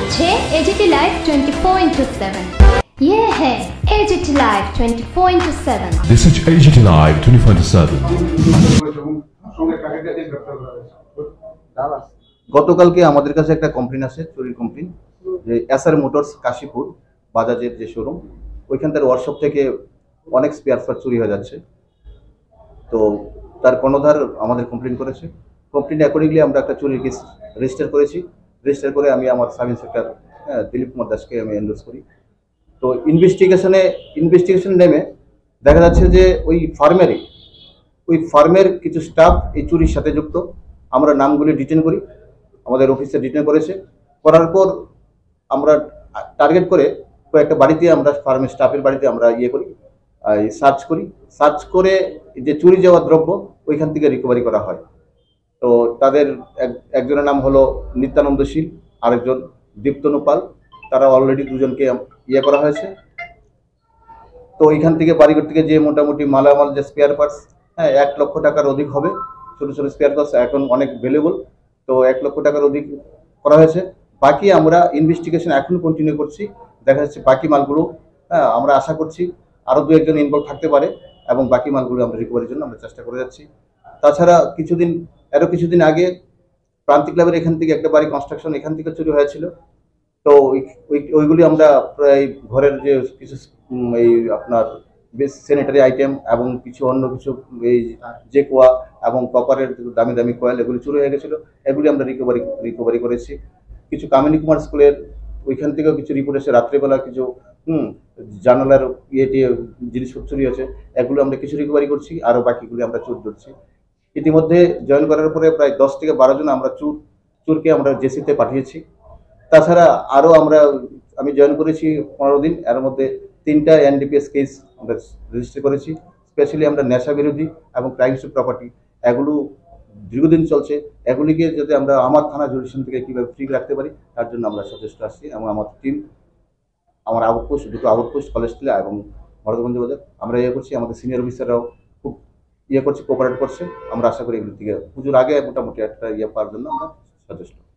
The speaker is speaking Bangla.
হচ্ছে এজিটি লাইভ 24/7। ये है AGT Live 24/7। This is AGT Live 24/7। গতকালকে আমাদের কাছে একটা কমপ্লেন আসে, চুরির কমপ্লেন, যে এসআর মোটরস কাশীপুর বাজাজের যে শোরুম, ওইখানকার ওয়ার্কশপ থেকে অনেক স্পেয়ার পার্ট চুরি হয়ে যাচ্ছে। তো তার কর্ণধার আমাদের কমপ্লেন করেছে। কমপ্লেন অ্যাকর্ডিংলি আমরা একটা চুরির কেস রেজিস্টার করেছি। রেজিস্টার করে আমি আমার সাব ইন্সপেক্টর দিলীপ কুমার দাসকে আমি এন্ডোর্স করি। তো ইনভেস্টিগেশন নেমে দেখা যাচ্ছে যে ওই ফার্মের কিছু স্টাফ এই চুরির সাথে যুক্ত। আমরা নামগুলি ডিটেন করি, আমাদের অফিসে ডিটেন করার পর আমরা টার্গেট করে কয়েকটা বাড়িতে, আমরা ফার্মের স্টাফের বাড়িতে আমরা সার্চ করে যে চুরি যাওয়া দ্রব্য ওইখান থেকে রিকভারি করা হয়। তো তাদের একজনের নাম হলো নিত্যানন্দ শীল, আরেকজন দীপ্তনু পাল। তারা অলরেডি দুজনকে করা হয়েছে। তো ওইখান থেকে বাড়িঘর থেকে যে মোটামুটি মালামাল যে স্পেয়ার পার্টস, 1 লক্ষ টাকার অধিক হবে। ছোটো ছোটো স্পেয়ার পার্টস এখন অনেক ভ্যালুয়েবল। তো 1 লক্ষ টাকার অধিক করা হয়েছে। বাকি আমরা ইনভেস্টিগেশন এখন কন্টিনিউ করছি। দেখা যাচ্ছে বাকি মালগুলো আমরা আশা করছি আরও 2-1 ইনভলভ থাকতে পারে, এবং বাকি মালগুলো আমরা রিকভারির জন্য আমরা চেষ্টা করে যাচ্ছি। তাছাড়া কিছুদিন আগে প্রান্তিক ক্লাবের এখান থেকে একটা বাড়ি কনস্ট্রাকশন, এখান থেকে চুরি হয়েছিল। তো ওইগুলি আমরা প্রায় ঘরের যে কিছু এই আপনার বেশ স্যানিটারি আইটেম এবং কিছু অন্য কিছু এই যে কোয়া এবং কপারের দামি দামি কয়েল, এগুলি চুরি হয়ে গেছিলো। এগুলি আমরা রিকভারি করেছি। কিছু কামিনী কুমার স্কুলের ওইখান থেকেও কিছু রিপোর্ট এসে রাত্রেবেলা কিছু জানালার জিনিসপত্র চুরি হয়েছে। এগুলো আমরা কিছু রিকভারি করছি, আরও বাকিগুলি আমরা চোর ধরছি। ইতিমধ্যে জয়েন করার পরে প্রায় 10 থেকে 12 জন আমরা চোরকে আমরা জেসিতে পাঠিয়েছি। তাছাড়া আরও আমি জয়েন করেছি 15 দিন, এর মধ্যে 3টা এনডিপিএস কেস আমরা রেজিস্টার করেছি। স্পেশালি আমরা নেশা বিরোধী এবং ক্রাইম টু প্রপার্টি, এগুলো দীর্ঘদিন চলছে। এগুলিকে যাতে আমরা আমার থানা জুডিশন থেকে কীভাবে ফ্রি রাখতে পারি তার জন্য আমরা সচেষ্ট আসছি, এবং আমার টিম, আমার দুটো আউটপোস্ট কলেজটিলা এবং মরদগঞ্জ বাজার আমরা করছি। আমাদের সিনিয়র অফিসাররাও খুব কোঅপারেট করছে। আমরা আশা করি এগুলি থেকে পুজোর আগে মোটামুটি একটা পাওয়ার জন্য আমরা সচেষ্ট।